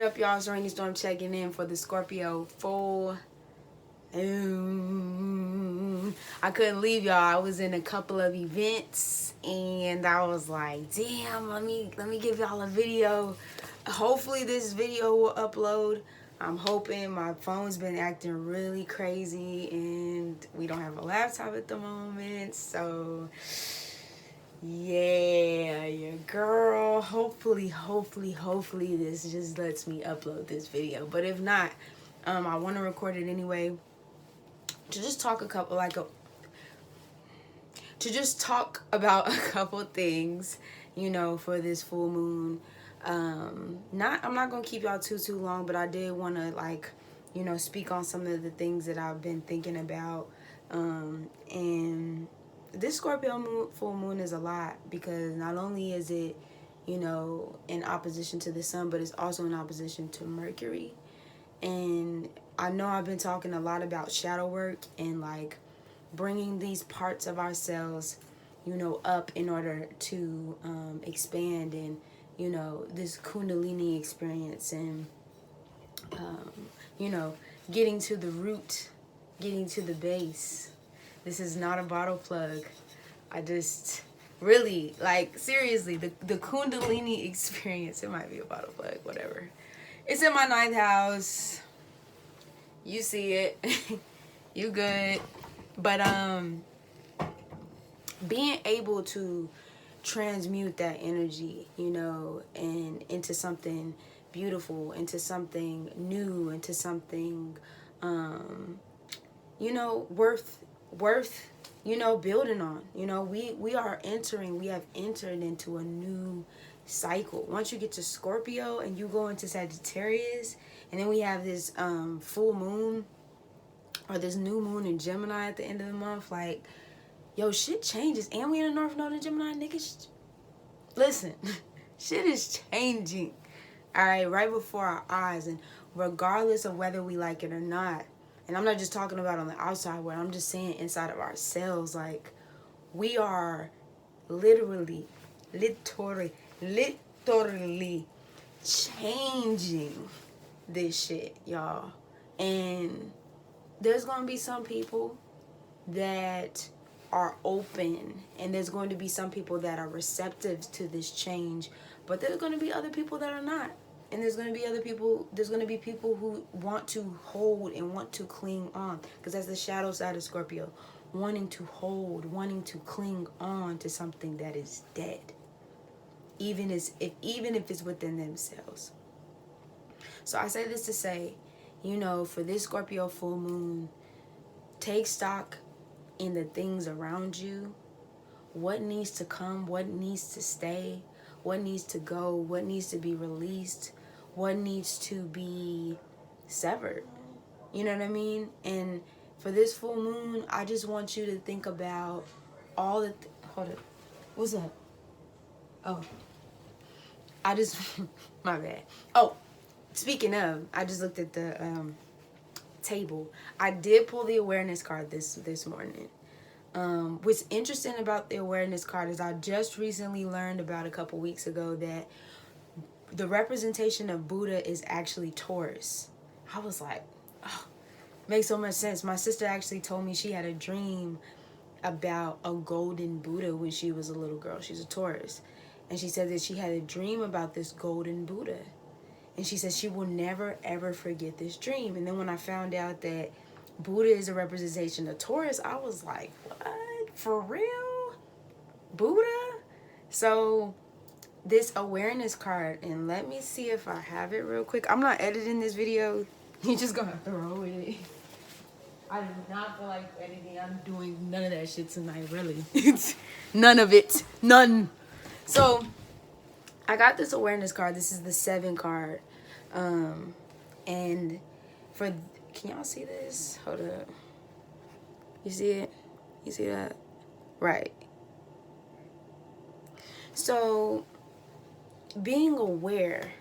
Up, y'all? It's Rainy Storm checking in for the Scorpio full. I couldn't leave y'all. I was in a couple of events and I was like, damn, let me give y'all a video. Hopefully this video will upload. I'm hoping. My phone's been acting really crazy and we don't have a laptop at the moment, so yeah, your girl. Hopefully this just lets me upload this video. But if not, I want to record it anyway to just talk about a couple things, for this full moon. I'm not gonna keep y'all too long, but I did want to speak on some of the things that I've been thinking about. And this Scorpio full moon is a lot because not only is it, in opposition to the sun, but it's also in opposition to Mercury. And I know I've been talking a lot about shadow work and bringing these parts of ourselves, up in order to expand and, this Kundalini experience and, getting to the root, getting to the base. This is not a bottle plug. I just really, seriously, the Kundalini experience, it might be a bottle plug, whatever. It's in my 9th house. You see it. You good. But being able to transmute that energy, and into something beautiful, into something new, into something worth building on. We have entered into a new cycle. Once you get to Scorpio and you go into Sagittarius, and then we have this full moon or this new moon in Gemini at the end of the month, shit changes. And we in the North Node in Gemini, niggas. Listen, shit is changing. All right before our eyes, and regardless of whether we like it or not. And I'm not just talking about on the outside world, I'm just saying inside of ourselves. We are literally changing this shit, y'all. And there's going to be some people that are open, and there's going to be some people that are receptive to this change, but there's going to be other people that are not. And there's going to be people who want to hold and want to cling on, because that's the shadow side of Scorpio, wanting to hold, wanting to cling on to something that is dead, even if it's within themselves. So I say this to say, for this Scorpio full moon, take stock in the things around you. What needs to come, what needs to stay, what needs to go, what needs to be released, what needs to be severed. You know what I mean? And for this full moon, I just want you to think about all the... Hold up. What's up? Oh. My bad. Oh, speaking of, I just looked at the table. I did pull the awareness card this morning. What's interesting about the awareness card is I just recently learned about a couple weeks ago that the representation of Buddha is actually Taurus. I was like, oh, makes so much sense. My sister actually told me she had a dream about a golden Buddha when she was a little girl. She's a Taurus. And she said that she had a dream about this golden Buddha. And she said she will never, ever forget this dream. And then when I found out that Buddha is a representation of Taurus, I was like, what? For real? Buddha? So this awareness card, and let me see if I have it real quick. I'm not editing this video. You just gonna have to roll with it. I do not feel like editing. I'm doing none of that shit tonight, really. None of it. None. So I got this awareness card. This is the 7 card. And can y'all see this? Hold up. You see it? You see that? Right. So being aware,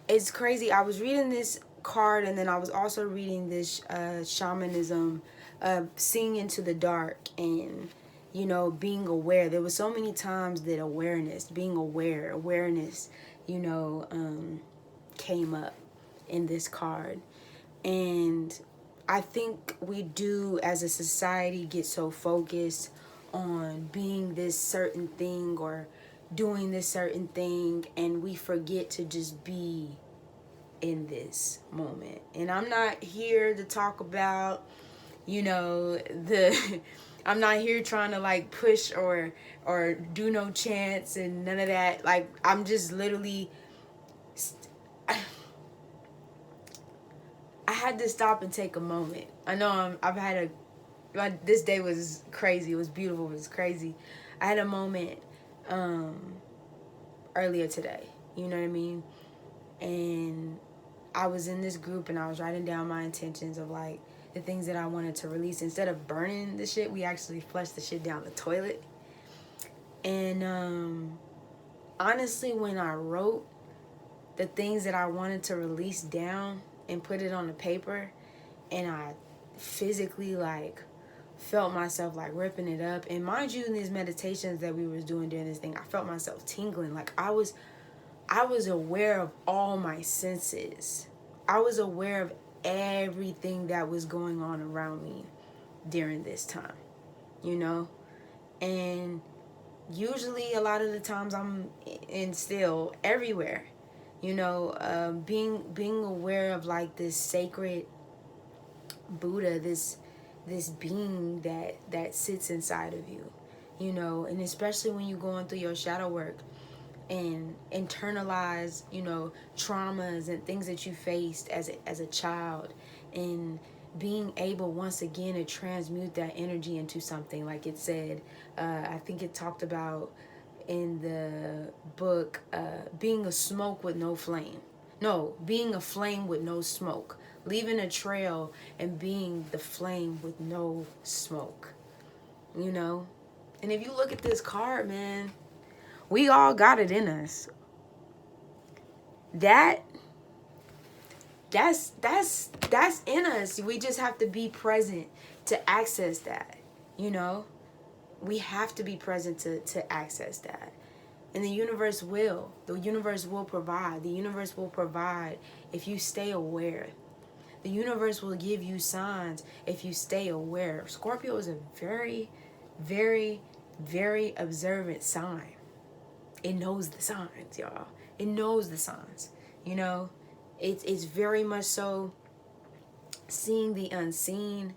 it's crazy. I was reading this card, and then I was also reading this shamanism, seeing into the dark, and being aware. There were so many times that being awareness, came up in this card. And I think we do, as a society, get so focused on being this certain thing or doing this certain thing, and we forget to just be in this moment. And I'm not here to talk about, the I'm not here trying to like push or do no chants and none of that. Like, I'm just literally I had to stop and take a moment. I know I've had this day was crazy. It was beautiful. It was crazy. I had a moment earlier today. You know what I mean? And I was in this group and I was writing down my intentions of like the things that I wanted to release. Instead of burning the shit, we actually flushed the shit down the toilet. And honestly, when I wrote the things that I wanted to release down and put it on the paper, and I physically like felt myself like ripping it up. And mind you, in these meditations that we was doing during this thing, I felt myself tingling. Like I was aware of all my senses. I was aware of everything that was going on around me during this time, and usually a lot of the times I'm in still everywhere, being aware of like this sacred Buddha, this being that sits inside of you, and especially when you're going through your shadow work and internalize, traumas and things that you faced as a child, and being able once again to transmute that energy into something. Like it said, I think it talked about in the book, being a smoke with no flame. No, being a flame with no smoke. Leaving a trail and being the flame with no smoke. And if you look at this card, man, we all got it in us. That's in us. We just have to be present to access that. We have to be present to access that. And the universe will provide. The universe will provide if you stay aware. The universe will give you signs if you stay aware. Scorpio is a very, very, very observant sign. It knows the signs, y'all. It knows the signs. It's very much so seeing the unseen,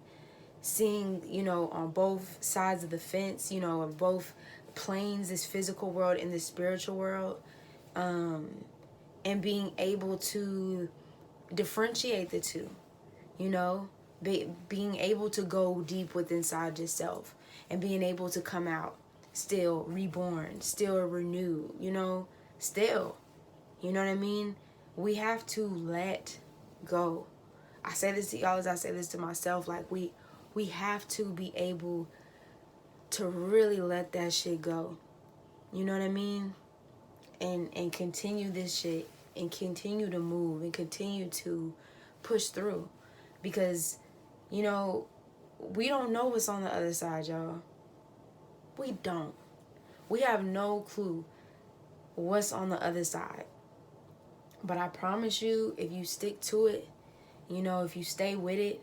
seeing, on both sides of the fence, of both planes, this physical world and the spiritual world, and being able to differentiate the two, being able to go deep within inside yourself and being able to come out still reborn, still renewed, still, you know what I mean? We have to let go. I say this to y'all as I say this to myself. Like we have to be able to really let that shit go. You know what I mean? And continue this shit and continue to move and continue to push through. Because, we don't know what's on the other side, y'all. We don't. We have no clue what's on the other side. But I promise you, if you stick to it, if you stay with it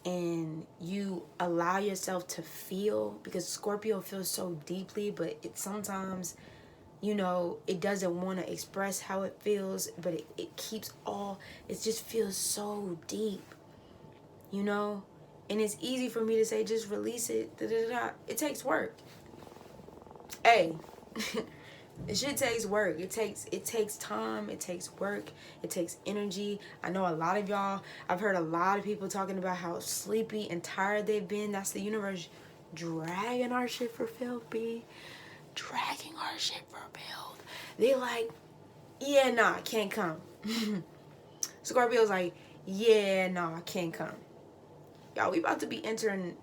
and you allow yourself to feel, because Scorpio feels so deeply, but it sometimes, it doesn't want to express how it feels, but it just feels so deep, and it's easy for me to say, just release it. It takes work. Hey, it shit takes work. It takes time. It takes work. It takes energy. I know a lot of y'all, I've heard a lot of people talking about how sleepy and tired they've been. That's the universe dragging our shit for filth, B. Dragging our shit for filth. They like, yeah, nah, can't come. Scorpio's like, yeah, nah, can't come. Y'all, we about to be entering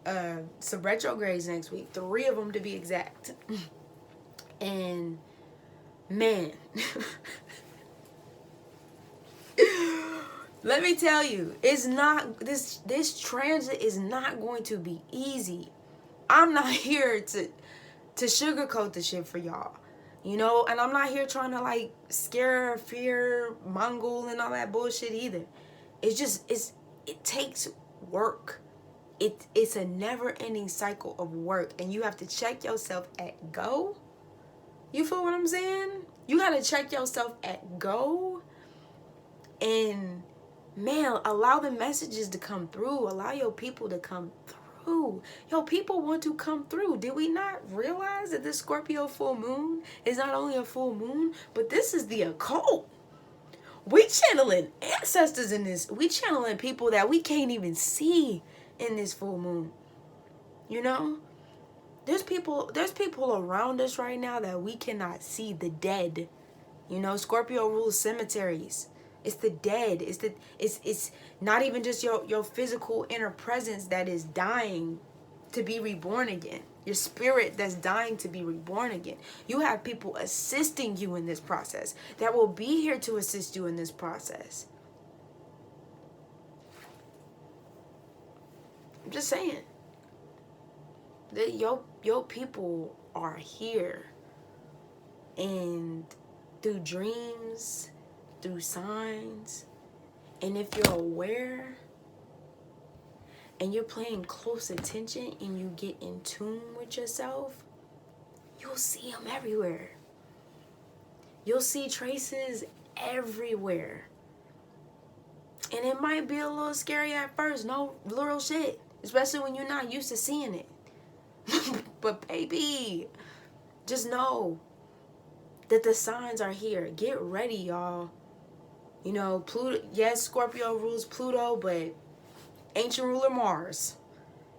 some retrogrades next week. 3 of them to be exact. And man, let me tell you, it's not, this transit is not going to be easy. I'm not here to sugarcoat the shit for y'all. You know, and I'm not here trying to like scare, fear, Mongol and all that bullshit either. It's just, it takes work. It's a never-ending cycle of work, and you have to check yourself at go. You feel what I'm saying? You gotta check yourself at go, and man, allow the messages to come through. Allow your people to come through. Your people want to come through. Did we not realize that this Scorpio full moon is not only a full moon, but this is the occult? We channeling ancestors in this. We channeling people that we can't even see in this full moon. You know? There's people around us right now that we cannot see. The dead. You know, Scorpio rules cemeteries. It's the dead. It's not even just your physical inner presence that is dying to be reborn again. Your spirit that's dying to be reborn again. You have people assisting you in this process that will be here to assist you in this process. I'm just saying that your people are here, and through dreams, through signs, and if you're aware and you're paying close attention and you get in tune with yourself, you'll see them everywhere. You'll see traces everywhere. And it might be a little scary at first, no real shit, especially when you're not used to seeing it. But baby, just know that the signs are here. Get ready, y'all. You know, Pluto, yes, Scorpio rules Pluto, but ancient ruler Mars.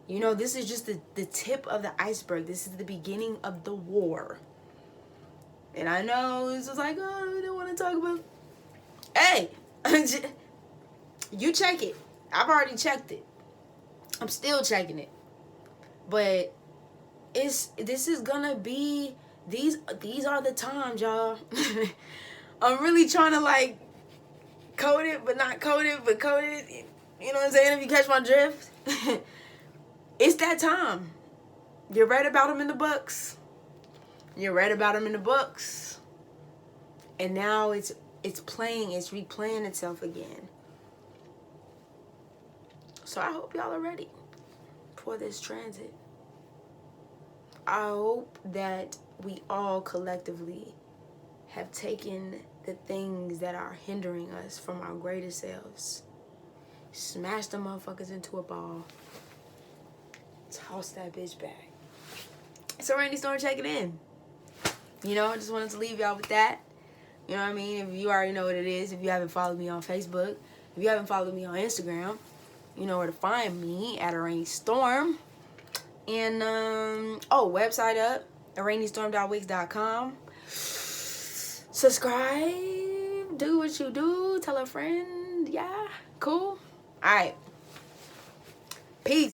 You know, this is just the tip of the iceberg. This is the beginning of the war. And I know it's just like, oh, we don't want to talk about. Hey, you check it. I've already checked it. I'm still checking it. But this is gonna be, these are the times, y'all. I'm really trying to like code it, but not code it, but code it. You know what I'm saying? If you catch my drift. It's that time. You read about them in the books. You read about them in the books. And now it's replaying itself again. So I hope y'all are ready for this transit. I hope that we all collectively have taken the things that are hindering us from our greatest selves, smash them motherfuckers into a ball, toss that bitch back. So Rainy Storm checking in. You know, I just wanted to leave y'all with that. You know what I mean? If you already know what it is, if you haven't followed me on Facebook, if you haven't followed me on Instagram, you know where to find me at A Rainy Storm. And website up, arainystorm.wix.com. Subscribe, do what you do, tell a friend. Yeah, cool. All right, peace.